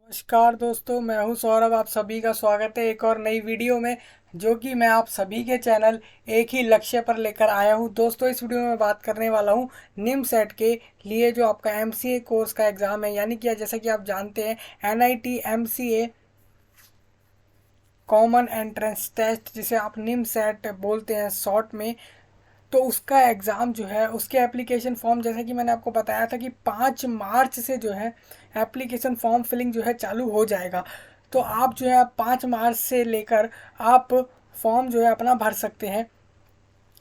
नमस्कार दोस्तों, मैं हूं सौरभ। आप सभी का स्वागत है एक और नई वीडियो में, जो कि मैं आप सभी के चैनल एक ही लक्ष्य पर लेकर आया हूं। दोस्तों, इस वीडियो में मैं बात करने वाला हूं निम सेट के लिए जो आपका एमसीए कोर्स का एग्ज़ाम है, यानी कि जैसा कि आप जानते हैं NIT MCA common entrance test, जिसे आप निम सेट बोलते हैं शॉर्ट में। तो उसका एग्ज़ाम जो है, उसके एप्लीकेशन फॉर्म, जैसा कि मैंने आपको बताया था कि 5 मार्च से जो है एप्लीकेशन फॉर्म फिलिंग जो है चालू हो जाएगा। तो आप जो है 5 मार्च से लेकर आप फॉर्म जो है अपना भर सकते हैं।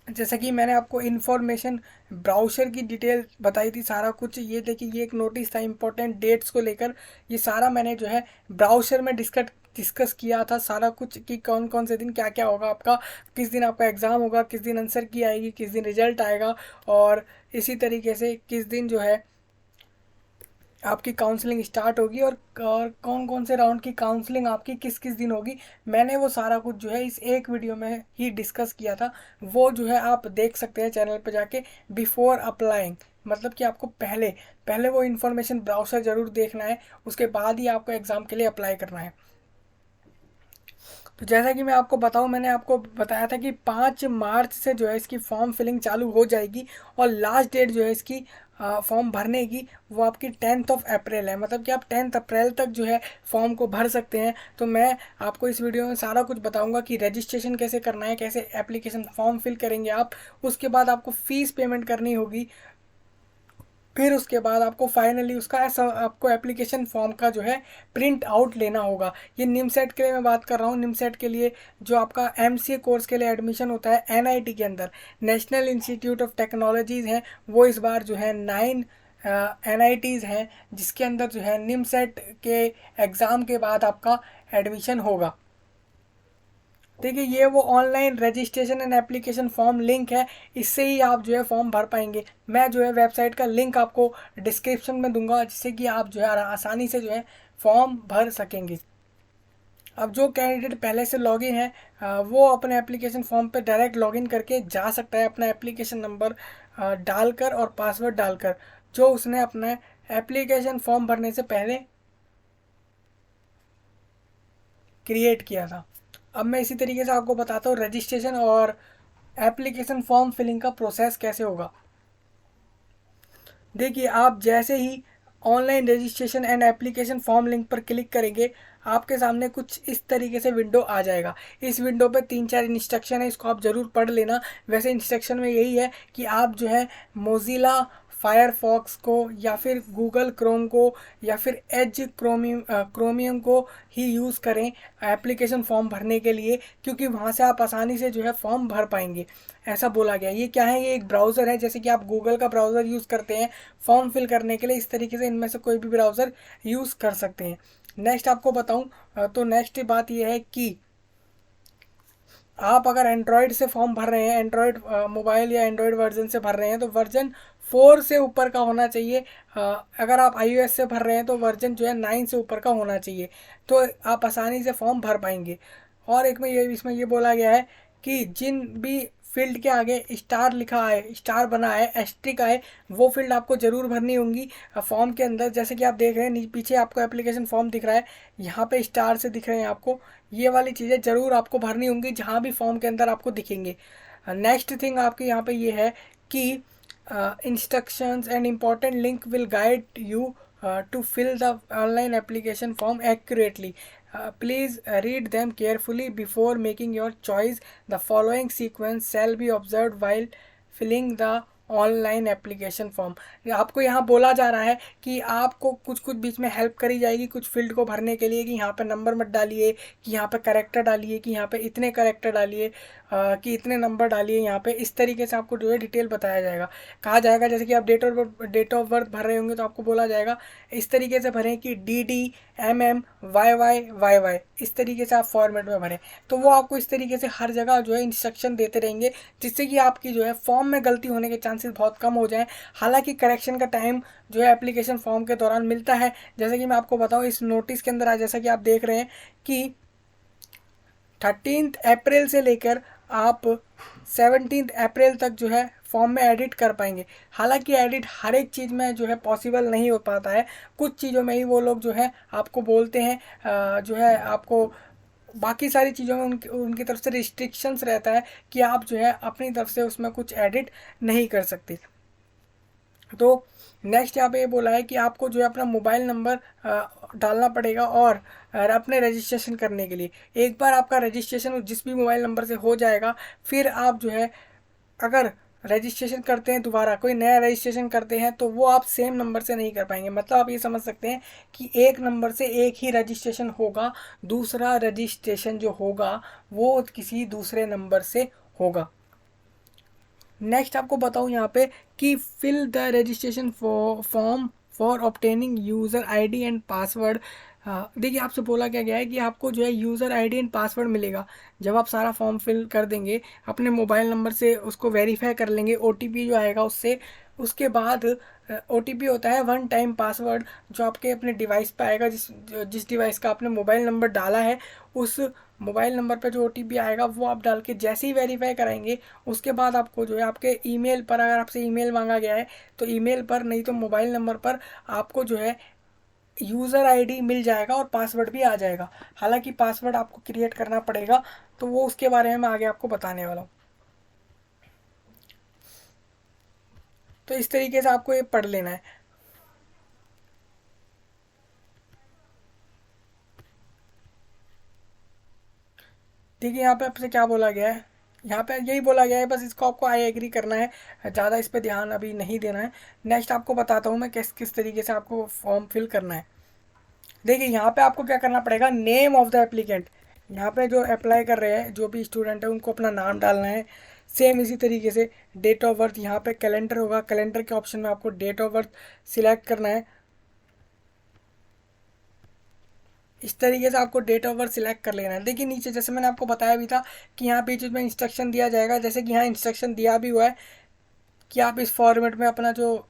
जैसा कि मैंने आपको इन्फॉर्मेशन ब्राउज़र की डिटेल बताई थी, सारा कुछ। ये देखिए, ये एक नोटिस था इंपॉर्टेंट डेट्स को लेकर। ये सारा मैंने जो है ब्राउज़र में डिस्कस किया था सारा कुछ, कि कौन कौन से दिन क्या क्या होगा आपका, किस दिन आपका एग्ज़ाम होगा, किस दिन आंसर की आएगी, किस दिन रिजल्ट आएगा, और इसी तरीके से किस दिन जो है आपकी काउंसलिंग स्टार्ट होगी, और कौन कौन से राउंड की काउंसलिंग आपकी किस किस दिन होगी। मैंने वो सारा कुछ जो है इस एक वीडियो में ही डिस्कस किया था। वो जो है आप देख सकते हैं चैनल पर जाके, बिफोर अप्लाइंग। मतलब कि आपको पहले पहले वो इन्फॉर्मेशन ब्राउज़र ज़रूर देखना है, उसके बाद ही आपको एग्ज़ाम के लिए अप्लाई करना है। तो जैसा कि मैं आपको बताऊं, मैंने आपको बताया था कि 5 मार्च से जो है इसकी फॉर्म फिलिंग चालू हो जाएगी, और लास्ट डेट जो है इसकी फॉर्म भरने की, वो आपकी 10 अप्रैल है। मतलब कि आप 10 अप्रैल तक जो है फॉर्म को भर सकते हैं। तो मैं आपको इस वीडियो में सारा कुछ बताऊंगा कि रजिस्ट्रेशन कैसे करना है, कैसे एप्लीकेशन फॉर्म फिल करेंगे आप। उसके बाद आपको फ़ीस पेमेंट करनी होगी। फिर उसके बाद आपको फाइनली उसका ऐसा आपको एप्लीकेशन फॉर्म का जो है प्रिंट आउट लेना होगा। ये निमसेट के लिए मैं बात कर रहा हूँ। निमसेट के लिए जो आपका एमसीए कोर्स के लिए एडमिशन होता है एनआईटी के अंदर, नेशनल इंस्टीट्यूट ऑफ टेक्नोलॉजीज़ हैं, वो इस बार जो है 9 एनआईटीज़ हैं, जिसके अंदर जो है निमसेट के एग्ज़ाम के बाद आपका एडमिशन होगा। देखिए, ये वो online registration and application form link है। इससे ही आप जो है फॉर्म भर पाएंगे। मैं जो है वेबसाइट का लिंक आपको डिस्क्रिप्शन में दूंगा, जिससे कि आप जो है आसानी से जो है फॉर्म भर सकेंगे। अब जो कैंडिडेट पहले से लॉगिन है, वो अपने एप्लीकेशन फॉर्म पे डायरेक्ट लॉगिन करके जा सकता है, अपना एप्लीकेशन नंबर डालकर और पासवर्ड डालकर, जो उसने अपना एप्लीकेशन फॉर्म भरने से पहले क्रिएट किया था। अब मैं इसी तरीके से आपको बताता हूँ रजिस्ट्रेशन और एप्लीकेशन फॉर्म फिलिंग का प्रोसेस कैसे होगा। देखिए, आप जैसे ही online registration and application form link पर क्लिक करेंगे, आपके सामने कुछ इस तरीके से विंडो आ जाएगा। इस विंडो पे 3-4 इंस्ट्रक्शन है, इसको आप ज़रूर पढ़ लेना। वैसे इंस्ट्रक्शन में यही है कि आप जो है मोजिला फायरफॉक्स को, या फिर गूगल क्रोम को, या फिर एज क्रोमियम को ही यूज़ करें एप्लीकेशन फॉर्म भरने के लिए, क्योंकि वहाँ से आप आसानी से जो है फॉर्म भर पाएंगे, ऐसा बोला गया। ये क्या है? ये एक ब्राउज़र है, जैसे कि आप गूगल का ब्राउज़र यूज़ करते हैं फॉर्म फिल करने के लिए, इस तरीके से इनमें से कोई भी ब्राउज़र यूज़ कर सकते हैं। नेक्स्ट आपको बताऊं, तो नेक्स्ट बात ये है कि आप अगर एंड्रॉयड से फॉर्म भर रहे हैं, एंड्रॉयड मोबाइल या एंड्रॉयड वर्जन से भर रहे हैं, तो वर्जन 4 से ऊपर का होना चाहिए। अगर आप iOS से भर रहे हैं तो वर्जन जो है 9 से ऊपर का होना चाहिए, तो आप आसानी से फॉर्म भर पाएंगे। और एक में ये इसमें ये बोला गया है कि जिन भी फील्ड के आगे स्टार लिखा है, स्टार बना है, एस्ट्रिक है, वो फील्ड आपको ज़रूर भरनी होंगी फॉर्म के अंदर। जैसे कि आप देख रहे हैं पीछे आपको एप्लीकेशन फॉर्म दिख रहा है, यहाँ पे स्टार से दिख रहे हैं आपको। ये वाली चीज़ें ज़रूर आपको भरनी होंगी जहाँ भी फॉर्म के अंदर आपको दिखेंगे। नेक्स्ट थिंग आपके यहाँ पे ये है कि instructions and important link will guide you to fill the online application form accurately. Please read them carefully before making your choice. The following sequence shall be observed while filling the online application form. आपको यहाँ बोला जा रहा है कि आपको कुछ कुछ बीच में हेल्प करी जाएगी कुछ फील्ड को भरने के लिए, कि यहाँ पे नंबर मत डालिए, कि यहाँ पे करेक्टर डालिए, कि यहाँ पे इतने करेक्टर डालिए, कि इतने नंबर डालिए। यहाँ पे इस तरीके से आपको जो है डिटेल बताया जाएगा, कहा जाएगा। जैसे कि आप डेट ऑफ बर्थ भर रहे होंगे तो आपको बोला जाएगा इस तरीके से भरें कि DD MM YY YY, इस तरीके से आप फॉर्मेट में भरें। तो वो आपको इस तरीके से हर जगह जो है इंस्ट्रक्शन देते रहेंगे, जिससे कि आपकी जो है फॉर्म में गलती होने के चांसेस बहुत कम हो जाएं। हालांकि करेक्शन का टाइम जो है एप्लीकेशन फॉर्म के दौरान मिलता है। जैसे कि मैं आपको बताऊं, इस नोटिस के अंदर आज जैसा कि आप देख रहे हैं कि 13 अप्रैल से लेकर आप 17 अप्रैल तक जो है फॉर्म में एडिट कर पाएंगे। हालांकि एडिट हर एक चीज़ में जो है पॉसिबल नहीं हो पाता है, कुछ चीज़ों में ही वो लोग जो है आपको बोलते हैं, जो है आपको बाकी सारी चीज़ों में उनकी उनकी तरफ से रिस्ट्रिक्शंस रहता है कि आप जो है अपनी तरफ से उसमें कुछ एडिट नहीं कर सकते। तो नेक्स्ट यहाँ पे ये बोला है कि आपको जो है अपना मोबाइल नंबर डालना पड़ेगा, और अपने रजिस्ट्रेशन करने के लिए एक बार आपका रजिस्ट्रेशन जिस भी मोबाइल नंबर से हो जाएगा, फिर आप जो है अगर रजिस्ट्रेशन करते हैं, दोबारा कोई नया रजिस्ट्रेशन करते हैं, तो वो आप सेम नंबर से नहीं कर पाएंगे। मतलब आप ये समझ सकते हैं कि एक नंबर से एक ही रजिस्ट्रेशन होगा, दूसरा रजिस्ट्रेशन जो होगा वो किसी दूसरे नंबर से होगा। नेक्स्ट आपको बताऊँ यहाँ पे कि fill the registration form for obtaining user ID and password. देखिए आपसे बोला क्या गया है कि आपको जो है यूज़र आईडी एंड पासवर्ड मिलेगा जब आप सारा फॉर्म फिल कर देंगे, अपने मोबाइल नंबर से उसको वेरीफाई कर लेंगे, ओटीपी जो आएगा उससे। उसके बाद ओटीपी होता है वन टाइम पासवर्ड, जो आपके अपने डिवाइस पे आएगा, जिस जिस डिवाइस का आपने मोबाइल नंबर डाला है, उस मोबाइल नंबर पर जो ओटीपी आएगा वो आप डाल के जैसे ही वेरीफाई कराएंगे, उसके बाद आपको जो है आपके ईमेल पर, अगर आपसे ईमेल मांगा गया है तो ईमेल पर, नहीं तो मोबाइल नंबर पर आपको जो है यूज़र आईडी मिल जाएगा और पासवर्ड भी आ जाएगा। हालांकि पासवर्ड आपको क्रिएट करना पड़ेगा, तो वो उसके बारे में मैं आगे आपको बताने वाला हूँ। तो इस तरीके से आपको ये पढ़ लेना है। देखिए यहाँ पे आपसे क्या बोला गया है, यहाँ पे यही बोला गया है, बस इसको आपको आई एग्री करना है, ज़्यादा इस पे ध्यान अभी नहीं देना है। नेक्स्ट आपको बताता हूँ मैं किस किस तरीके से आपको फॉर्म फिल करना है। देखिए यहाँ पे आपको क्या करना पड़ेगा, नेम ऑफ द एप्लीकेंट, यहाँ पे जो अप्लाई कर रहे हैं जो भी स्टूडेंट है उनको अपना नाम डालना है। सेम इसी तरीके से डेट ऑफ बर्थ, यहाँ पे कैलेंडर होगा, कैलेंडर के ऑप्शन में आपको डेट ऑफ बर्थ सिलेक्ट करना है। इस तरीके से आपको डेट ऑफ बर्थ सिलेक्ट कर लेना है। देखिए नीचे जैसे मैंने आपको बताया भी था कि यहाँ बीच में इंस्ट्रक्शन दिया जाएगा, जैसे कि यहाँ इंस्ट्रक्शन दिया भी हुआ है कि आप इस फॉर्मेट में अपना जो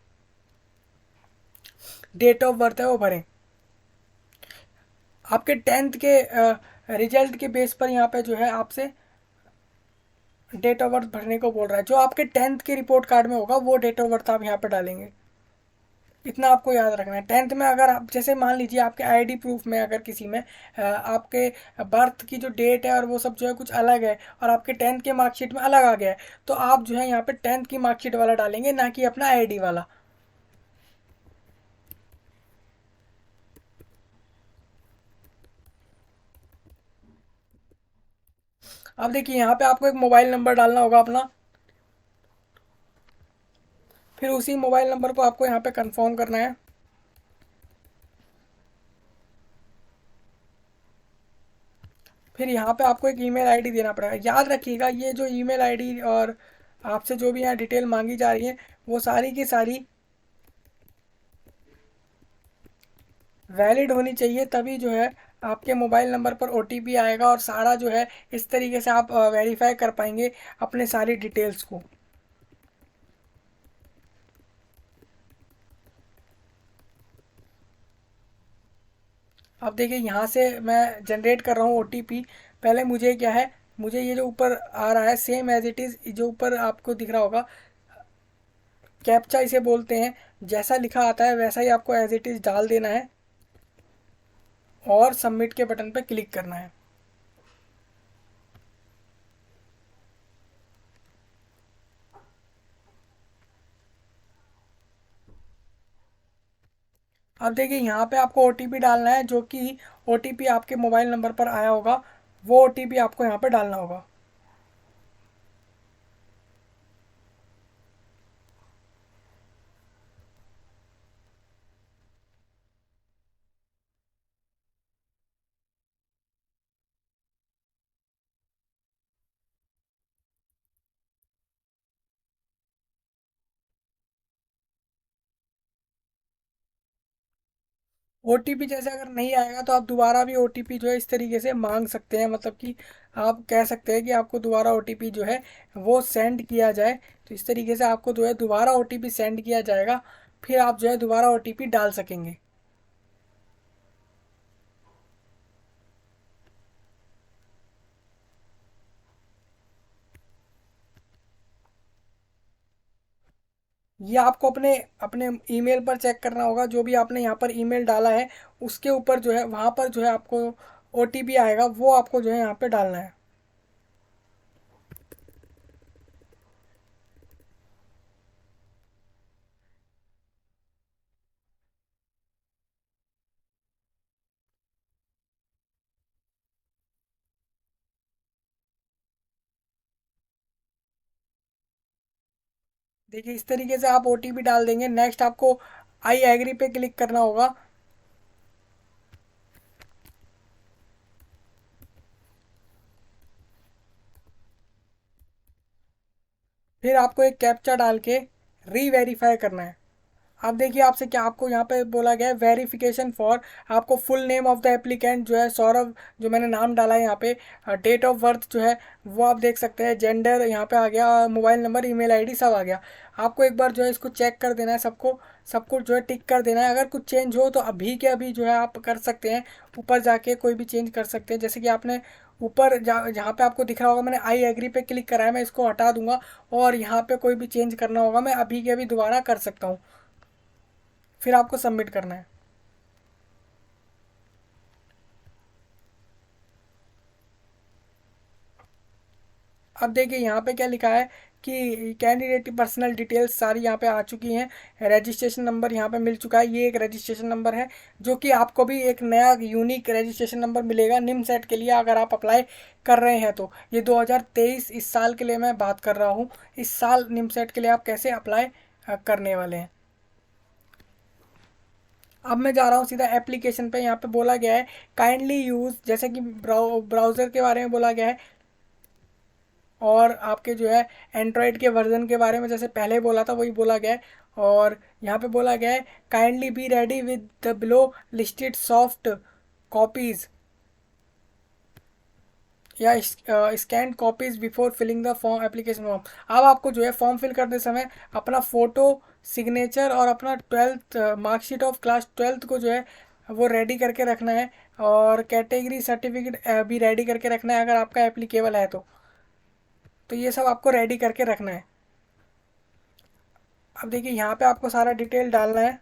डेट ऑफ बर्थ है वो भरें। आपके टेंथ के रिजल्ट के बेस पर यहाँ पे जो है आपसे डेट ऑफ बर्थ भरने को बोल रहा है। जो आपके टेंथ के रिपोर्ट कार्ड में होगा वो डेट ऑफ बर्थ आप यहाँ पे डालेंगे। इतना आपको याद रखना है। टेंथ में अगर आप जैसे मान लीजिए आपके आईडी प्रूफ में अगर किसी में आपके बर्थ की जो डेट है और वो सब जो है कुछ अलग है, और आपके टेंथ के मार्कशीट में अलग आ गया है, तो आप जो है यहाँ पे टेंथ की मार्कशीट वाला डालेंगे, ना कि अपना आईडी वाला। अब देखिए यहाँ पे आपको एक मोबाइल नंबर डालना होगा अपना, फिर उसी मोबाइल नंबर को आपको यहाँ पे कंफर्म करना है। फिर यहाँ पे आपको एक ईमेल आईडी देना पड़ेगा। याद रखिएगा ये जो ईमेल आईडी और आपसे जो भी यहाँ डिटेल मांगी जा रही है, वो सारी की सारी वैलिड होनी चाहिए, तभी जो है आपके मोबाइल नंबर पर ओटीपी आएगा, और सारा जो है इस तरीके से आप वेरीफाई कर पाएंगे अपने सारी डिटेल्स को। अब देखिए यहाँ से मैं जनरेट कर रहा हूँ ओटीपी। पहले मुझे क्या है, मुझे ये जो ऊपर आ रहा है सेम एज इट इज़, जो ऊपर आपको दिख रहा होगा कैप्चा इसे बोलते हैं, जैसा लिखा आता है वैसा ही आपको एज इट इज़ डाल देना है और सबमिट के बटन पर क्लिक करना है। अब देखिए यहाँ पे आपको ओटीपी डालना है, जो कि ओटीपी आपके मोबाइल नंबर पर आया होगा, वो ओटीपी आपको यहाँ पे डालना होगा। ओटीपी जैसे अगर नहीं आएगा तो आप दोबारा भी ओटीपी जो है इस तरीके से मांग सकते हैं, मतलब कि आप कह सकते हैं कि आपको दोबारा ओटीपी जो है वो सेंड किया जाए। तो इस तरीके से आपको जो है दोबारा ओटीपी सेंड किया जाएगा, फिर आप जो है दोबारा ओटीपी डाल सकेंगे। ये आपको अपने अपने ईमेल पर चेक करना होगा, जो भी आपने यहाँ पर ईमेल डाला है उसके ऊपर जो है वहाँ पर जो है आपको ओटीपी आएगा, वो आपको जो है यहाँ पे डालना है। देखिए इस तरीके से आप ओटीपी डाल देंगे। नेक्स्ट आपको आई एग्री पे क्लिक करना होगा। फिर आपको एक कैप्चा डाल के री वेरीफाई करना है। अब देखिए आपसे क्या आपको यहाँ पे बोला गया है वेरिफिकेशन फॉर, आपको full name of the applicant जो है सौरभ, जो मैंने नाम डाला है यहाँ पे, डेट ऑफ बर्थ जो है वो आप देख सकते हैं, जेंडर यहाँ पे आ गया, मोबाइल नंबर, ईमेल आईडी सब आ गया। आपको एक बार जो है इसको चेक कर देना है, सबको सब कुछ जो है टिक कर देना है। अगर कुछ चेंज हो तो अभी के अभी जो है आप कर सकते हैं, ऊपर जाके कोई भी चेंज कर सकते हैं। जैसे कि आपने ऊपर जहाँ पे आपको दिख रहा होगा मैंने आई एग्री पे क्लिक करा है, मैं इसको हटा दूंगा और यहाँ पे कोई भी चेंज करना होगा मैं अभी के अभी दोबारा कर सकता हूँ। फिर आपको सबमिट करना है। अब देखिए यहाँ पे क्या लिखा है कि कैंडिडेट की पर्सनल डिटेल्स सारी यहाँ पे आ चुकी हैं। रजिस्ट्रेशन नंबर यहाँ पे मिल चुका है, ये एक रजिस्ट्रेशन नंबर है जो कि आपको भी एक नया यूनिक रजिस्ट्रेशन नंबर मिलेगा निम सेट के लिए अगर आप अप्लाई कर रहे हैं तो। ये 2023 इस साल के लिए मैं बात कर रहा हूँ, इस साल निम सेट के लिए आप कैसे अप्लाई करने वाले हैं। अब मैं जा रहा हूँ सीधा एप्लीकेशन पे। यहाँ पे बोला गया है काइंडली यूज़, जैसे कि ब्राउज़र के बारे में बोला गया है, और आपके जो है एंड्रॉयड के वर्जन के बारे में जैसे पहले बोला था वही बोला गया है। और यहाँ पे बोला गया है kindly be ready with the below listed soft copies या scan copies before filling the form application form. अब आपको जो है फॉर्म फिल करते समय अपना फ़ोटो, सिग्नेचर और अपना 12th marksheet of class 12th को जो है वो रेडी करके रखना है, और कैटेगरी सर्टिफिकेट भी रेडी करके रखना है अगर आपका एप्लीकेबल है तो ये सब आपको रेडी करके रखना है। अब देखिए यहाँ पे आपको सारा डिटेल डालना है।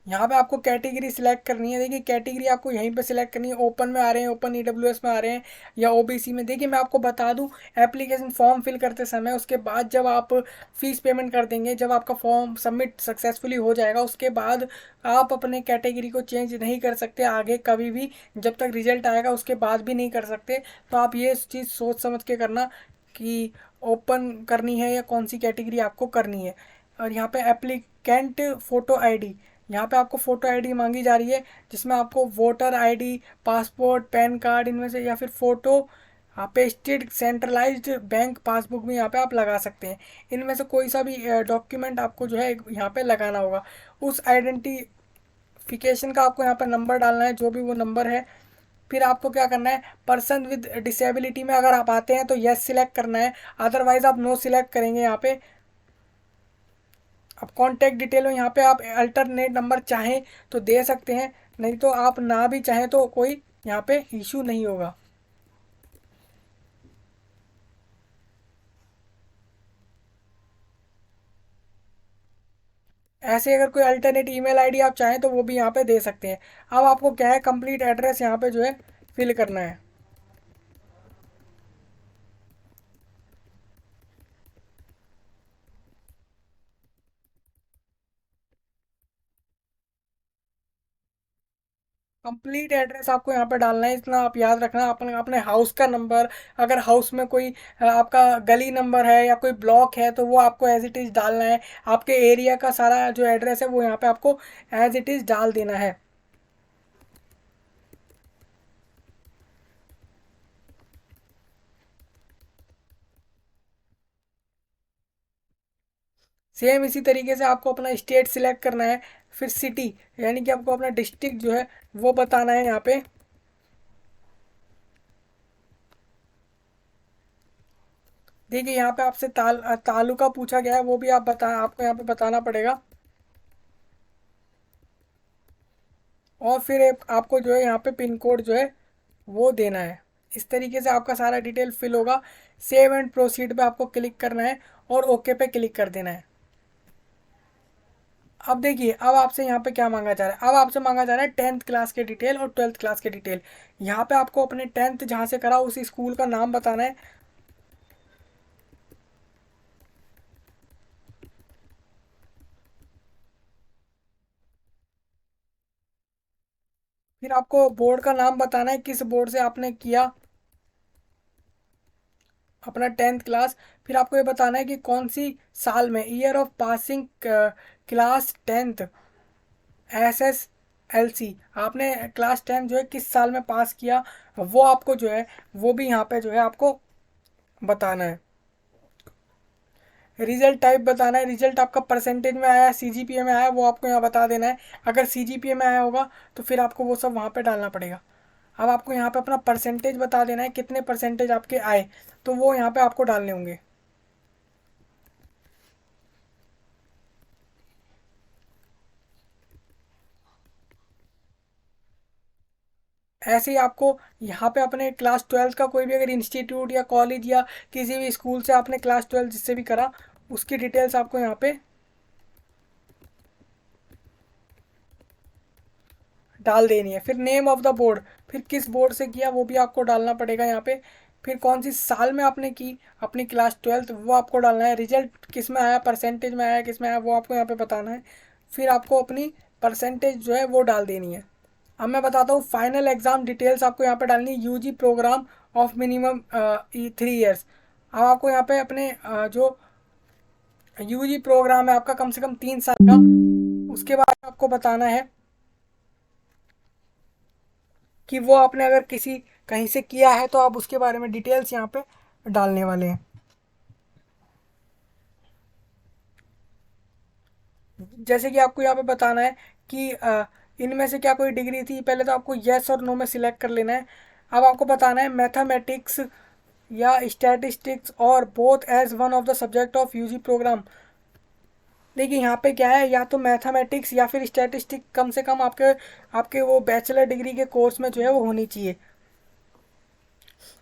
यहाँ पे आपको कैटेगरी सिलेक्ट करनी है। देखिए कैटेगरी आपको यहीं पे सिलेक्ट करनी है, ओपन में आ रहे हैं, ओपन ईडब्ल्यूएस में आ रहे हैं या ओबीसी में। देखिए मैं आपको बता दूं, एप्लीकेशन फॉर्म फिल करते समय उसके बाद जब आप फीस पेमेंट कर देंगे, जब आपका फॉर्म सबमिट सक्सेसफुली हो जाएगा उसके बाद आप अपने कैटेगरी को चेंज नहीं कर सकते आगे कभी भी, जब तक रिजल्ट आएगा उसके बाद भी नहीं कर सकते। तो आप ये चीज़ सोच समझ के करना कि ओपन करनी है या कौन सी कैटेगरी आपको करनी है। और यहाँ पे एप्लीकेंट फ़ोटो आईडी, यहाँ पे आपको फ़ोटो आईडी मांगी जा रही है, जिसमें आपको voter ID, passport, pan card इनमें से, या फिर photo pasted centralised bank passbook भी यहाँ पे आप लगा सकते हैं। इनमें से कोई सा भी डॉक्यूमेंट आपको जो है यहाँ पे लगाना होगा। उस आइडेंटिफिकेशन का आपको यहाँ पर नंबर डालना है, जो भी वो नंबर है। फिर आपको क्या करना है, पर्सन विद डिसेबिलिटी में अगर आप आते हैं तो यस सिलेक्ट करना है, अदरवाइज आप नो सिलेक्ट करेंगे यहाँ पे। अब कॉन्टैक्ट डिटेल में यहाँ पे आप अल्टरनेट नंबर चाहें तो दे सकते हैं, नहीं तो आप ना भी चाहें तो कोई यहाँ पे इशू नहीं होगा। ऐसे अगर कोई अल्टरनेट ईमेल आईडी आप चाहें तो वो भी यहाँ पे दे सकते हैं। अब आपको क्या है, कंप्लीट एड्रेस यहाँ पे जो है फिल करना है। कंप्लीट एड्रेस आपको यहाँ पे डालना है, इतना आप याद रखना। अपने अपने हाउस का नंबर, अगर हाउस में कोई आपका गली नंबर है या कोई ब्लॉक है तो वो आपको एज इट इज़ डालना है। आपके एरिया का सारा जो एड्रेस है वो यहाँ पे आपको एज इट इज़ डाल देना है। सेम इसी तरीके से आपको अपना स्टेट सिलेक्ट करना है, फिर सिटी यानी कि आपको अपना डिस्ट्रिक्ट जो है वो बताना है यहाँ पे। देखिए यहाँ पे आपसे तालुका पूछा गया है, वो भी आपको यहाँ पे बताना पड़ेगा। और फिर आपको जो है यहाँ पे पिन कोड जो है वो देना है। इस तरीके से आपका सारा डिटेल फिल होगा। सेव एंड प्रोसीड पे आपको क्लिक करना है और ओके पे क्लिक कर देना है। अब देखिए, अब आपसे यहाँ पे क्या मांगा जा रहा है, अब आपसे मांगा जा रहा है 10th क्लास के डिटेल और 12th क्लास के डिटेल। यहाँ पे आपको अपने 10th जहाँ से करा उसी स्कूल का नाम बताना है। फिर आपको बोर्ड का नाम बताना है, किस बोर्ड से आपने किया अपना 10th क्लास। फिर आपको ये बताना है कि कौन सी साल में, year of passing class 10th SSLC, आपने क्लास 10 जो है किस साल में पास किया, वो आपको जो है वो भी यहाँ पे जो है आपको बताना है। रिजल्ट टाइप बताना है, रिजल्ट आपका परसेंटेज में आया, CGPA में आया, वो आपको यहाँ बता देना है। अगर CGPA में आया होगा तो फिर आपको वो सब वहाँ पे डालना पड़ेगा। अब आपको यहाँ पे अपना परसेंटेज बता देना है, कितने परसेंटेज आपके आए, तो वो यहाँ पे आपको डालने होंगे। ऐसे ही आपको यहाँ पे अपने क्लास 12 का कोई भी अगर इंस्टीट्यूट या कॉलेज या किसी भी स्कूल से आपने क्लास 12 जिससे भी करा, उसकी डिटेल्स आपको यहाँ पे डाल देनी है। फिर नेम ऑफ द बोर्ड, फिर किस बोर्ड से किया वो भी आपको डालना पड़ेगा यहाँ पे। फिर कौन सी साल में आपने की अपनी क्लास 12 वो आपको डालना है। रिजल्ट किस में आया, परसेंटेज में आया, किस में आया, वो आपको यहाँ पे बताना है। फिर आपको अपनी परसेंटेज जो है वो डाल देनी है। अब मैं बताता हूँ फाइनल एग्जाम डिटेल्स आपको यहाँ पे डालनी है। UG programme of minimum 3 years. अब आपको यहाँ पे अपने जो यूजी प्रोग्राम है आपका कम से कम 3 साल का, उसके बाद आपको बताना है कि वो आपने अगर किसी कहीं से किया है तो आप उसके बारे में डिटेल्स यहाँ पे डालने वाले हैं। जैसे कि आपको यहाँ पे बताना है कि इनमें से क्या कोई डिग्री थी, पहले तो आपको येस और नो में सिलेक्ट कर लेना है। अब आपको बताना है मैथमेटिक्स या स्टैटिस्टिक्स और both as one of the subject of UG programme. देखिए यहाँ पे क्या है, या तो मैथमेटिक्स या फिर स्टैटिस्टिक कम से कम आपके आपके वो बैचलर डिग्री के कोर्स में जो है वो होनी चाहिए।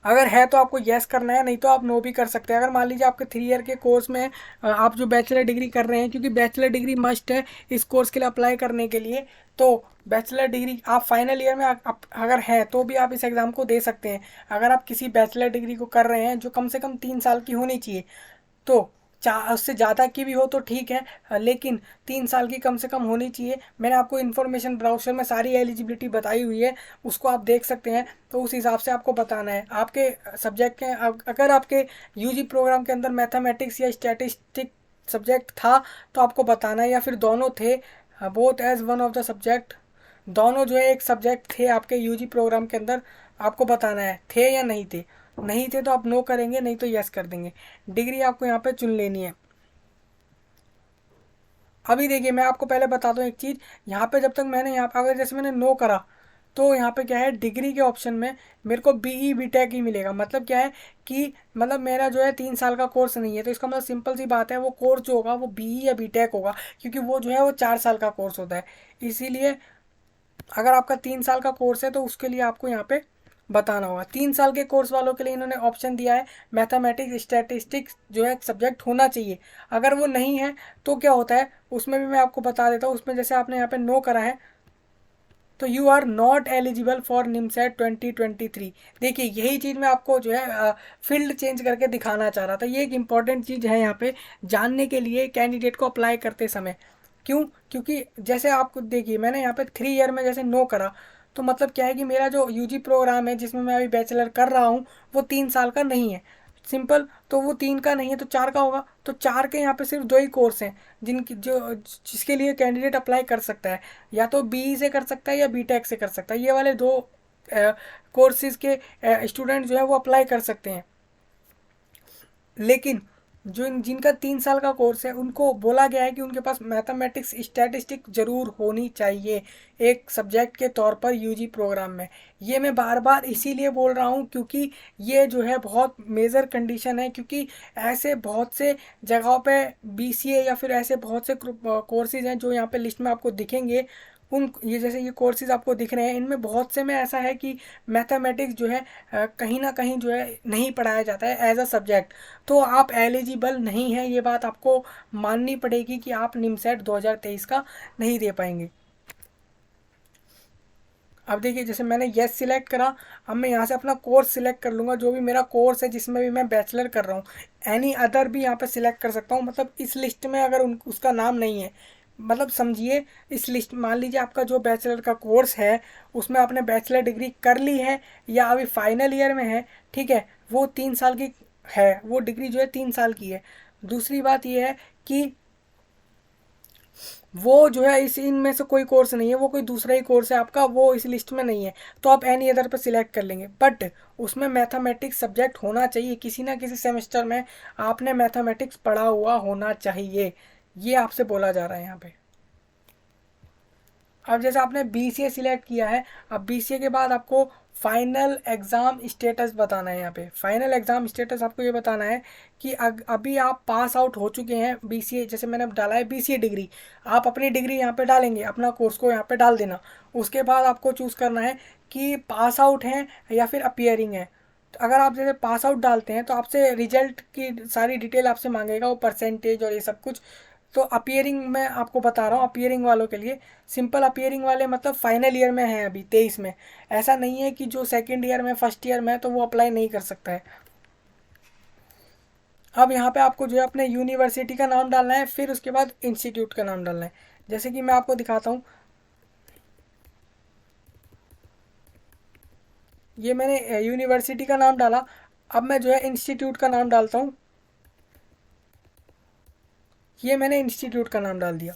अगर है तो आपको यस करना है, नहीं तो आप नो भी कर सकते हैं। अगर मान लीजिए आपके 3 ईयर के कोर्स में आप जो बैचलर डिग्री कर रहे हैं, क्योंकि बैचलर डिग्री मस्ट है इस कोर्स के लिए अप्लाई करने के लिए, तो बैचलर डिग्री आप फाइनल ईयर में अगर है तो भी आप इस एग्ज़ाम को दे सकते हैं। अगर आप किसी बैचलर डिग्री को कर रहे हैं जो कम से कम 3 साल की होनी चाहिए, तो उससे ज़्यादा की भी हो तो ठीक है, लेकिन 3 साल की कम से कम होनी चाहिए। मैंने आपको इन्फॉर्मेशन ब्राउज़र में सारी एलिजिबिलिटी बताई हुई है, उसको आप देख सकते हैं। तो उस हिसाब से आपको बताना है आपके सब्जेक्ट के अगर आपके यूजी प्रोग्राम के अंदर मैथमेटिक्स या स्टैटिस्टिक सब्जेक्ट था तो आपको बताना है, या फिर दोनों थे, both as one of the subject, दोनों जो है एक सब्जेक्ट थे आपके यूजी प्रोग्राम के अंदर, आपको बताना है थे या नहीं थे। नहीं थे तो आप नो करेंगे, नहीं तो यस कर देंगे। डिग्री आपको यहाँ पे चुन लेनी है। अभी देखिए मैं आपको पहले बताता हूँ एक चीज़, यहाँ पे जब तक मैंने यहाँ पे अगर जैसे मैंने नो करा तो यहाँ पे क्या है, डिग्री के ऑप्शन में मेरे को BE BTech ही मिलेगा। मतलब क्या है कि मतलब मेरा जो है 3 साल का कोर्स नहीं है, तो इसका मतलब सिंपल सी बात है वो कोर्स जो होगा वो BE या BTech होगा, क्योंकि वो जो है वो 4 साल का कोर्स होता है। इसीलिए अगर आपका 3 साल का कोर्स है तो उसके लिए आपको यहाँ पे बताना होगा। 3 साल के कोर्स वालों के लिए इन्होंने ऑप्शन दिया है मैथमेटिक्स स्टैटिस्टिक्स जो है सब्जेक्ट होना चाहिए। अगर वो नहीं है तो क्या होता है उसमें भी मैं आपको बता देता हूँ। उसमें जैसे आपने यहाँ पे नो करा है तो you are not eligible for NIMCET 2023। देखिए यही चीज़ मैं आपको जो है फील्ड चेंज करके दिखाना चाह रहा था। ये एक इंपॉर्टेंट चीज़ है यहाँ पे जानने के लिए कैंडिडेट को अप्लाई करते समय। क्यों? क्योंकि जैसे आपको देखिए मैंने यहाँ पे 3 ईयर में जैसे नो करा, तो मतलब क्या है कि मेरा जो यूजी प्रोग्राम है जिसमें मैं अभी बैचलर कर रहा हूँ वो 3 साल का नहीं है। सिंपल, तो वो 3 का नहीं है तो 4 का होगा। तो 4 के यहाँ पे सिर्फ 2 ही कोर्स हैं जिनकी जो जिसके लिए कैंडिडेट अप्लाई कर सकता है, या तो BE से कर सकता है या BTech से कर सकता है। ये वाले दो कोर्सेज के स्टूडेंट जो है वो अप्लाई कर सकते हैं। लेकिन जो जिनका 3 साल का कोर्स है उनको बोला गया है कि उनके पास मैथमेटिक्स स्टैटिस्टिक जरूर होनी चाहिए एक सब्जेक्ट के तौर पर यूजी प्रोग्राम में। ये मैं बार बार इसीलिए बोल रहा हूँ क्योंकि ये जो है बहुत मेजर कंडीशन है, क्योंकि ऐसे बहुत से जगहों पे BCA या फिर ऐसे बहुत से कोर्सेज हैं जो यहाँ पे लिस्ट में आपको दिखेंगे, उन ये जैसे ये कोर्सेज आपको दिख रहे हैं, इनमें बहुत से में ऐसा है कि मैथमेटिक्स जो है कहीं ना कहीं जो है नहीं पढ़ाया जाता है एज अ सब्जेक्ट। तो आप एलिजिबल नहीं है, ये बात आपको माननी पड़ेगी कि आप निमसेट 2023 का नहीं दे पाएंगे। अब देखिए जैसे मैंने येस सिलेक्ट करा, अब मैं यहाँ से अपना कोर्स सिलेक्ट कर लूँगा, जो भी मेरा कोर्स है जिसमें भी मैं बैचलर कर रहा हूँ। एनी अदर भी यहाँ पे सिलेक्ट कर सकता हूँ, मतलब इस लिस्ट में अगर उसका नाम नहीं है, मतलब समझिए इस लिस्ट, मान लीजिए आपका जो बैचलर का कोर्स है उसमें आपने बैचलर डिग्री कर ली है या अभी फाइनल ईयर में है, ठीक है, वो 3 साल की है, वो डिग्री जो है 3 साल की है। दूसरी बात ये है कि वो जो है इस इनमें से कोई कोर्स नहीं है, वो कोई दूसरा ही कोर्स है आपका, वो इस लिस्ट में नहीं है, तो आप एनी अदर पर सिलेक्ट कर लेंगे। बट उसमें मैथमेटिक्स सब्जेक्ट होना चाहिए, किसी ना किसी सेमेस्टर में आपने मैथमेटिक्स पढ़ा हुआ होना चाहिए, ये आपसे बोला जा रहा है यहाँ पे। अब जैसे आपने BCA सिलेक्ट किया है, अब BCA के बाद आपको फाइनल एग्ज़ाम स्टेटस बताना है। यहाँ पे फाइनल एग्ज़ाम स्टेटस आपको ये बताना है कि अभी आप पास आउट हो चुके हैं BCA, जैसे मैंने डाला है BCA डिग्री, आप अपनी डिग्री यहाँ पे डालेंगे, अपना कोर्स को यहाँ पे डाल देना। उसके बाद आपको चूज़ करना है कि पास आउट हैं या फिर अपियरिंग है। तो अगर आप जैसे पास आउट डालते हैं तो आपसे रिजल्ट की सारी डिटेल आपसे मांगेगा, वो परसेंटेज और ये सब कुछ। तो अपियरिंग में आपको बता रहा हूँ, अपियरिंग वालों के लिए सिंपल अपियरिंग वाले मतलब फाइनल ईयर में है अभी 23 में। ऐसा नहीं है कि जो सेकंड ईयर में फर्स्ट ईयर में है तो वो अप्लाई नहीं कर सकता है। अब यहाँ पे आपको जो है अपने यूनिवर्सिटी का नाम डालना है, फिर उसके बाद इंस्टीट्यूट का नाम डालना है। जैसे कि मैं आपको दिखाता हूँ, ये मैंने यूनिवर्सिटी का नाम डाला। अब मैं जो है इंस्टीट्यूट का नाम डालता हूँ, ये मैंने इंस्टीट्यूट का नाम डाल दिया।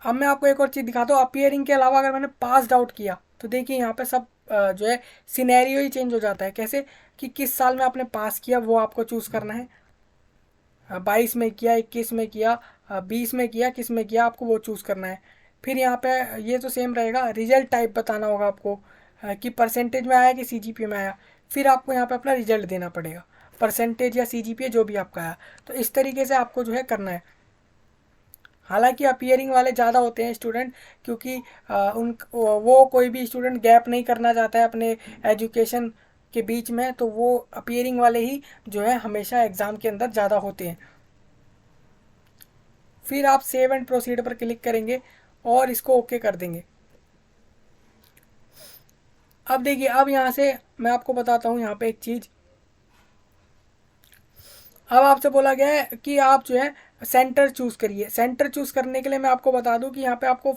अब मैं आपको एक और चीज़ दिखाता हूँ, अपियरिंग के अलावा अगर मैंने पास आउट किया तो देखिए यहाँ पे सब जो है सिनेरियो ही चेंज हो जाता है। कैसे कि किस साल में आपने पास किया वो आपको चूज़ करना है, 22 में किया, 21 में किया, 20 में किया, किस में किया, आपको वो चूज़ करना है। फिर यहाँ पे ये तो सेम रहेगा, रिजल्ट टाइप बताना होगा आपको कि परसेंटेज में आया कि CGPA में आया। फिर आपको यहाँ पे अपना रिजल्ट देना पड़ेगा, परसेंटेज या CGPA जो भी आपका आया। तो इस तरीके से आपको जो है करना है। हालांकि अपियरिंग वाले ज़्यादा होते हैं स्टूडेंट, क्योंकि उन वो कोई भी स्टूडेंट गैप नहीं करना चाहता है अपने एजुकेशन के बीच में, तो वो अपियरिंग वाले ही जो है हमेशा एग्ज़ाम के अंदर ज़्यादा होते हैं। फिर आप सेव एंड प्रोसीड पर क्लिक करेंगे और इसको ओके कर देंगे। अब देखिए, अब यहाँ से मैं आपको बताता हूँ यहाँ पे एक चीज़। अब आपसे बोला गया है कि आप जो है सेंटर चूज़ करिए। सेंटर चूज़ करने के लिए मैं आपको बता दूं कि यहाँ पे आपको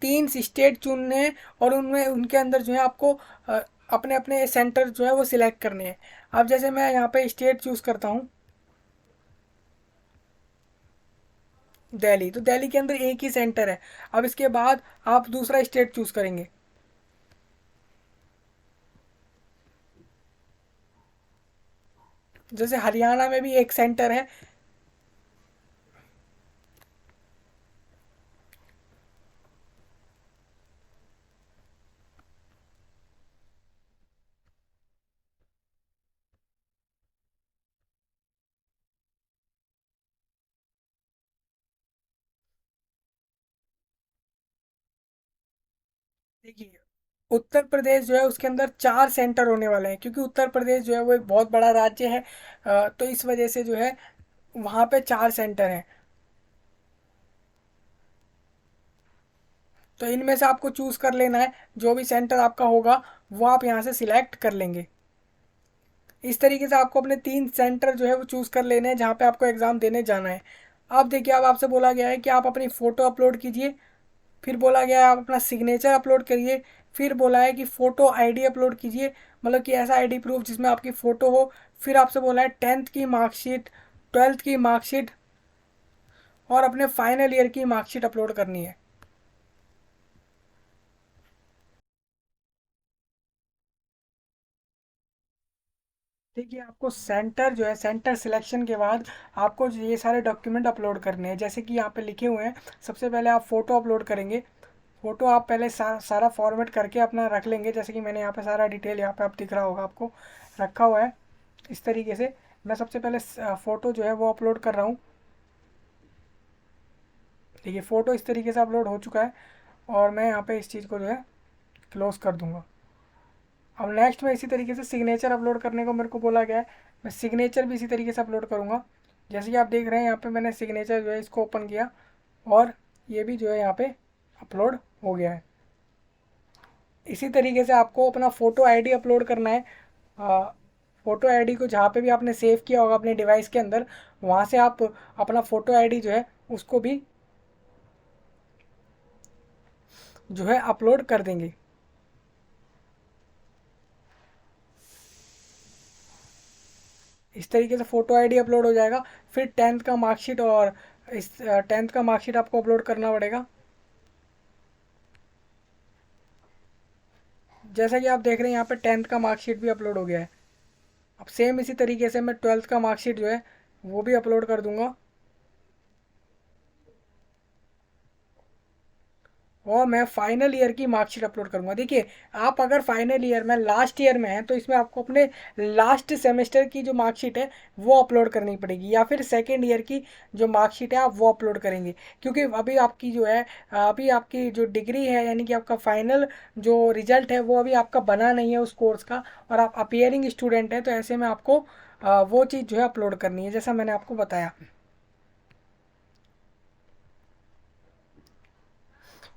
3 स्टेट चुनने हैं और उनमें उनके अंदर जो है आपको अपने अपने सेंटर जो है वो सिलेक्ट करने हैं। अब जैसे मैं यहाँ पे स्टेट चूज़ करता हूँ दिल्ली, तो दिल्ली के अंदर एक ही सेंटर है। अब इसके बाद आप दूसरा स्टेट चूज़ करेंगे, जैसे हरियाणा में भी एक सेंटर है। देखिए, उत्तर प्रदेश जो है उसके अंदर 4 सेंटर होने वाले हैं, क्योंकि उत्तर प्रदेश जो है वो एक बहुत बड़ा राज्य है। तो इस वजह से जो है वहाँ पे 4 सेंटर हैं। तो इनमें से आपको चूज़ कर लेना है, जो भी सेंटर आपका होगा वो आप यहाँ से सिलेक्ट कर लेंगे। इस तरीके से आपको अपने 3 सेंटर जो है वो चूज़ कर लेने हैं जहाँ पे आपको एग्ज़ाम देने जाना है। अब देखिए, अब आपसे बोला गया है कि आप अपनी फ़ोटो अपलोड कीजिए, फिर बोला गया है आप अपना सिग्नेचर अपलोड करिए, फिर बोला है कि फ़ोटो आईडी अपलोड कीजिए, मतलब कि ऐसा आईडी प्रूफ जिसमें आपकी फ़ोटो हो। फिर आपसे बोला है 10th की मार्कशीट, 12th की मार्कशीट और अपने फाइनल ईयर की मार्कशीट अपलोड करनी है। देखिए, आपको सेंटर जो है, सेंटर सिलेक्शन के बाद आपको ये सारे डॉक्यूमेंट अपलोड करने हैं, जैसे कि यहाँ पे लिखे हुए हैं। सबसे पहले आप फ़ोटो अपलोड करेंगे। फ़ोटो आप पहले सारा फॉर्मेट करके अपना रख लेंगे, जैसे कि मैंने यहाँ पे सारा डिटेल यहाँ पे आप दिख रहा होगा आपको रखा हुआ है इस तरीके से। मैं सबसे पहले फ़ोटो जो है वो अपलोड कर रहा हूँ। देखिए फ़ोटो इस तरीके से अपलोड हो चुका है और मैं यहाँ पे इस चीज़ को जो है क्लोज़ कर दूँगा। अब नेक्स्ट में इसी तरीके से सिग्नेचर अपलोड करने को मेरे को बोला गया है, मैं सिग्नेचर भी इसी तरीके से अपलोड करूँगा। जैसे कि आप देख रहे हैं यहाँ पे मैंने सिग्नेचर जो है इसको ओपन किया और ये भी जो है यहाँ पे अपलोड हो गया है। इसी तरीके से आपको अपना फ़ोटो आईडी अपलोड करना है। फ़ोटो आईडी को जहाँ पे भी आपने सेव किया होगा अपने डिवाइस के अंदर, वहाँ से आप अपना फ़ोटो आईडी जो है उसको भी जो है अपलोड कर देंगे। इस तरीके से फ़ोटो आईडी अपलोड हो जाएगा। फिर 10th का मार्कशीट और इस 10th का मार्कशीट आपको अपलोड करना पड़ेगा। जैसा कि आप देख रहे हैं यहाँ पे 10th का मार्कशीट भी अपलोड हो गया है। अब सेम इसी तरीके से मैं 12th का मार्कशीट जो है वो भी अपलोड कर दूंगा और मैं फाइनल ईयर की मार्कशीट अपलोड करूंगा। देखिए आप अगर फाइनल ईयर में लास्ट ईयर में हैं तो इसमें आपको अपने लास्ट सेमेस्टर की जो मार्कशीट है वो अपलोड करनी पड़ेगी, या फिर सेकेंड ईयर की जो मार्कशीट है आप वो अपलोड करेंगे। क्योंकि अभी आपकी जो है अभी आपकी जो डिग्री है यानी कि आपका फाइनल जो रिजल्ट है वो अभी आपका बना नहीं है उस कोर्स का, और आप अपियरिंग स्टूडेंट हैं, तो ऐसे में आपको वो चीज़ जो है अपलोड करनी है जैसा मैंने आपको बताया।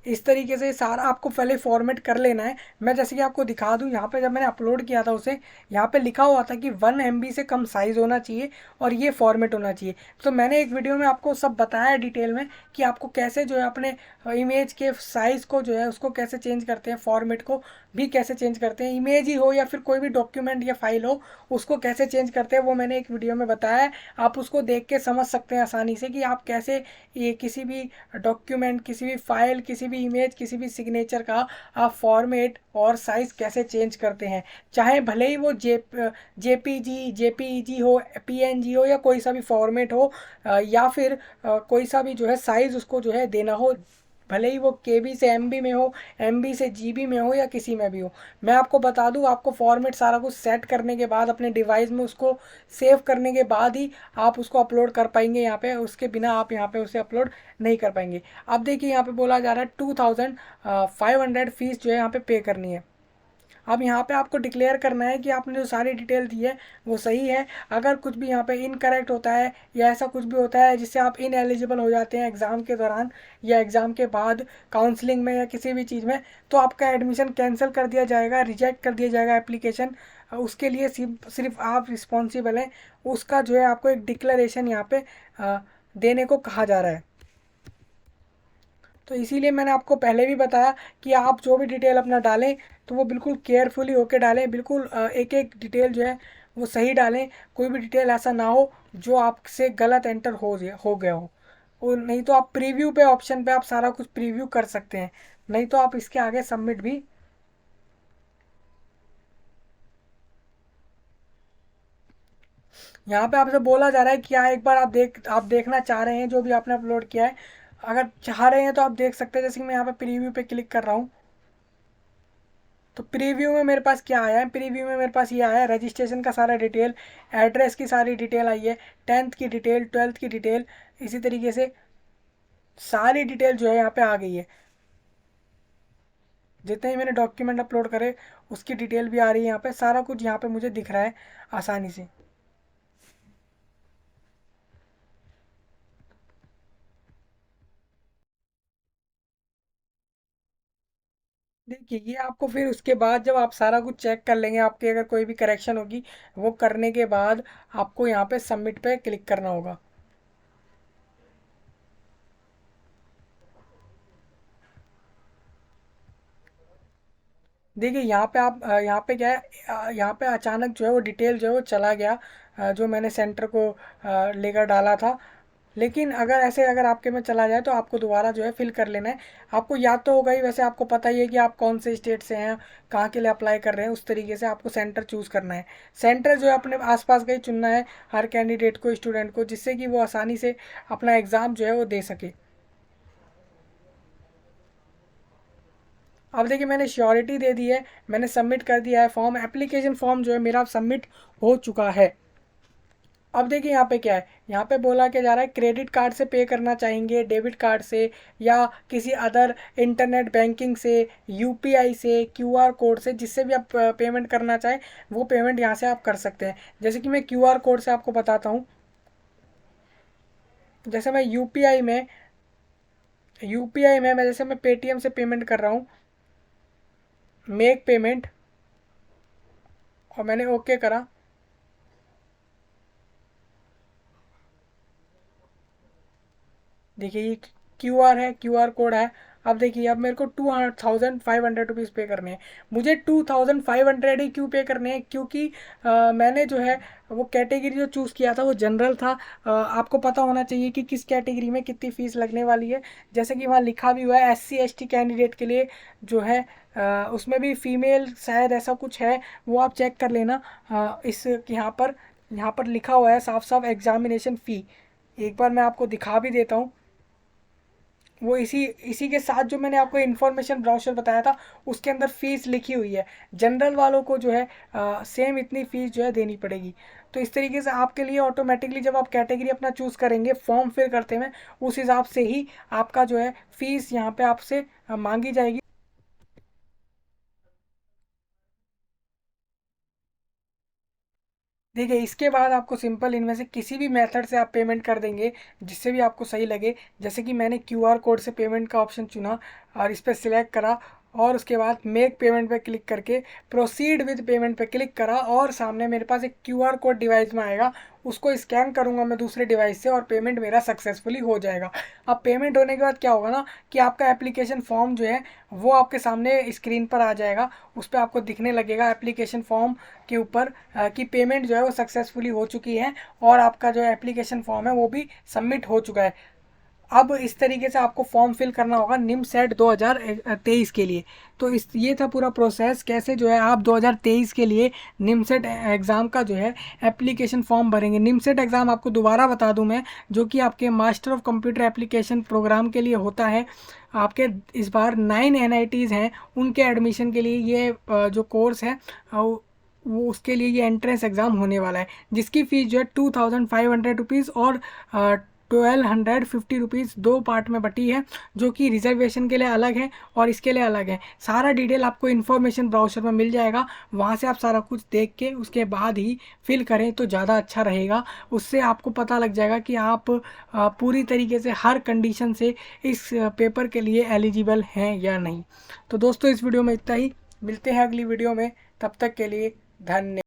इस तरीके से सारा आपको पहले फॉर्मेट कर लेना है। मैं जैसे कि आपको दिखा दूं, यहाँ पे जब मैंने अपलोड किया था उसे, यहाँ पे लिखा हुआ था कि 1 MB से कम साइज़ होना चाहिए और ये फॉर्मेट होना चाहिए। तो मैंने एक वीडियो में आपको सब बताया डिटेल में कि आपको कैसे जो है अपने इमेज के साइज़ को जो है उसको कैसे चेंज करते हैं, फॉर्मेट को भी कैसे चेंज करते हैं, इमेज ही हो या फिर कोई भी डॉक्यूमेंट या फाइल हो उसको कैसे चेंज करते हैं, वो मैंने एक वीडियो में बताया है। आप उसको देख के समझ सकते हैं आसानी से कि आप कैसे ये किसी भी डॉक्यूमेंट, किसी भी फाइल, किसी भी इमेज, किसी भी सिग्नेचर का आप फॉर्मेट और साइज़ कैसे चेंज करते हैं। चाहे भले ही वो जेपीजी हो, पीएनजी हो या कोई सा भी फॉर्मेट हो, या फिर कोई सा भी जो है साइज़ उसको जो है देना हो, भले ही वो केबी से एमबी में हो, एमबी से जीबी में हो या किसी में भी हो। मैं आपको बता दूं, आपको फॉर्मेट सारा कुछ सेट करने के बाद अपने डिवाइस में उसको सेव करने के बाद ही आप उसको अपलोड कर पाएंगे यहाँ पे, उसके बिना आप यहाँ पे उसे अपलोड नहीं कर पाएंगे। अब देखिए यहाँ पे बोला जा रहा है 2500 फीस जो है यहाँ पे पे करनी है। अब यहाँ पे आपको डिक्लेयर करना है कि आपने जो सारी डिटेल दी है वो सही है। अगर कुछ भी यहाँ पे इनकरेक्ट होता है या ऐसा कुछ भी होता है जिससे आप इन एलिजिबल हो जाते हैं एग्ज़ाम के दौरान या एग्ज़ाम के बाद काउंसलिंग में या किसी भी चीज़ में, तो आपका एडमिशन कैंसिल कर दिया जाएगा, रिजेक्ट कर दिया जाएगा एप्लीकेशन। उसके लिए सिर्फ आप रिस्पॉन्सिबल हैं। उसका जो है आपको एक डिक्लेरेशन यहाँ पे देने को कहा जा रहा है। तो इसीलिए मैंने आपको पहले भी बताया कि आप जो भी डिटेल अपना डालें तो वो बिल्कुल केयरफुली होके डालें, बिल्कुल एक एक डिटेल जो है वो सही डालें। कोई भी डिटेल ऐसा ना हो जो आपसे गलत एंटर हो गया हो। और नहीं तो आप प्रीव्यू पे ऑप्शन पे आप सारा कुछ प्रीव्यू कर सकते हैं, नहीं तो आप इसके आगे सबमिट भी। यहाँ पे आपसे बोला जा रहा है कि क्या एक बार आप देखना चाह रहे हैं जो भी आपने अपलोड किया है। अगर चाह रहे हैं तो आप देख सकते हैं। जैसे कि मैं यहाँ पे प्रीव्यू पे क्लिक कर रहा हूँ तो प्रीव्यू में मेरे पास क्या आया है, प्रीव्यू में मेरे पास ये आया है रजिस्ट्रेशन का सारा डिटेल, एड्रेस की सारी डिटेल आई है, 10th की डिटेल, 12th की डिटेल, इसी तरीके से सारी डिटेल जो है यहाँ पे आ गई है। जितने ही मैंने डॉक्यूमेंट अपलोड करे उसकी डिटेल भी आ रही है यहाँ पे, सारा कुछ यहाँ पे मुझे दिख रहा है आसानी से। देखिए ये आपको फिर उसके बाद जब आप सारा कुछ चेक कर लेंगे, आपकी अगर कोई भी करेक्शन होगी वो करने के बाद आपको यहाँ पे सबमिट पे क्लिक करना होगा। देखिए यहाँ पे आप यहाँ पे क्या है, यहाँ पे अचानक जो है वो डिटेल जो है वो चला गया, जो मैंने सेंटर को लेकर डाला था। लेकिन अगर ऐसे अगर आपके में चला जाए तो आपको दोबारा जो है फिल कर लेना है। आपको याद तो होगा ही, वैसे आपको पता ही है कि आप कौन से स्टेट से हैं, कहाँ के लिए अप्लाई कर रहे हैं, उस तरीके से आपको सेंटर चूज़ करना है। सेंटर जो है अपने आसपास का ही चुनना है हर कैंडिडेट को, स्टूडेंट को, जिससे कि वो आसानी से अपना एग्ज़ाम जो है वो दे सके। अब देखिए मैंने श्योरिटी दे दी है, मैंने सबमिट कर दिया है फॉर्म, एप्लीकेशन फॉर्म जो है मेरा सबमिट हो चुका है। अब देखिए यहाँ पे क्या है, यहाँ पे बोला क्या जा रहा है, क्रेडिट कार्ड से पे करना चाहेंगे, डेबिट कार्ड से, या किसी अदर इंटरनेट बैंकिंग से, यूपीआई से, क्यूआर कोड से, जिससे भी आप पेमेंट करना चाहें वो पेमेंट यहाँ से आप कर सकते हैं। जैसे कि मैं क्यूआर कोड से आपको बताता हूँ। जैसे मैं यूपीआई में मैं जैसे मैं पेटीएम से पेमेंट कर रहा हूँ, मेक पेमेंट, और मैंने ओके करा। देखिए ये क्यूआर है, क्यूआर कोड है। अब देखिए अब मेरे को 2500 रुपीज़ पे करने हैं। मुझे 2500 ही क्यों पे करने हैं, क्योंकि मैंने जो है वो कैटेगरी जो चूज़ किया था वो जनरल था। आपको पता होना चाहिए कि किस कैटेगरी में कितनी फ़ीस लगने वाली है। जैसे कि वहाँ लिखा भी हुआ है एससी एसटी कैंडिडेट के लिए जो है, उसमें भी फीमेल शायद ऐसा कुछ है, वो आप चेक कर लेना। इस यहाँ पर लिखा हुआ है साफ साफ एग्जामिनेशन फ़ी। एक बार मैं आपको दिखा भी देता हूँ। वो इसी इसी के साथ जो मैंने आपको इन्फॉर्मेशन ब्राउचर बताया था उसके अंदर फीस लिखी हुई है। जनरल वालों को जो है सेम इतनी फीस जो है देनी पड़ेगी। तो इस तरीके से आपके लिए ऑटोमेटिकली जब आप कैटेगरी अपना चूज़ करेंगे फॉर्म फिल करते हुए, उस हिसाब से ही आपका जो है फीस यहाँ पे आपसे मांगी जाएगी। देखिए इसके बाद आपको सिंपल इनमें से किसी भी मेथड से आप पेमेंट कर देंगे, जिससे भी आपको सही लगे। जैसे कि मैंने क्यूआर कोड से पेमेंट का ऑप्शन चुना और इस पर सिलेक्ट करा, और उसके बाद मेक पेमेंट पे क्लिक करके प्रोसीड विद पेमेंट पे क्लिक करा, और सामने मेरे पास एक क्यूआर कोड डिवाइस में आएगा, उसको स्कैन करूंगा मैं दूसरे डिवाइस से और पेमेंट मेरा सक्सेसफुली हो जाएगा। अब पेमेंट होने के बाद क्या होगा ना कि आपका एप्लीकेशन फॉर्म जो है वो आपके सामने स्क्रीन पर आ जाएगा। उस पर आपको दिखने लगेगा एप्लीकेशन फॉर्म के ऊपर कि पेमेंट जो है वो सक्सेसफुली हो चुकी है, और आपका जो एप्लीकेशन फॉर्म है वो भी सबमिट हो चुका है। अब इस तरीके से आपको फॉर्म फिल करना होगा निमसेट 2023 के लिए। तो इस ये था पूरा प्रोसेस, कैसे जो है आप 2023 के लिए निमसेट एग्ज़ाम का जो है एप्लीकेशन फॉर्म भरेंगे। निमसेट एग्ज़ाम आपको दोबारा बता दूं मैं, जो कि आपके master of computer application program के लिए होता है। आपके इस बार 9 NITs हैं, उनके एडमिशन के लिए ये जो कोर्स है वो उसके लिए ये एंट्रेंस एग्ज़ाम होने वाला है, जिसकी फ़ीस जो है 2500 रुपीज़ और 1250 रुपीज़ दो पार्ट में बटी है, जो कि रिजर्वेशन के लिए अलग है और इसके लिए अलग है। सारा डिटेल आपको इन्फॉर्मेशन ब्राउचर में मिल जाएगा, वहाँ से आप सारा कुछ देख के उसके बाद ही फिल करें तो ज़्यादा अच्छा रहेगा। उससे आपको पता लग जाएगा कि आप पूरी तरीके से हर कंडीशन से इस पेपर के लिए एलिजिबल हैं या नहीं। तो दोस्तों इस वीडियो में इतना ही, मिलते हैं अगली वीडियो में, तब तक के लिए धन्यवाद।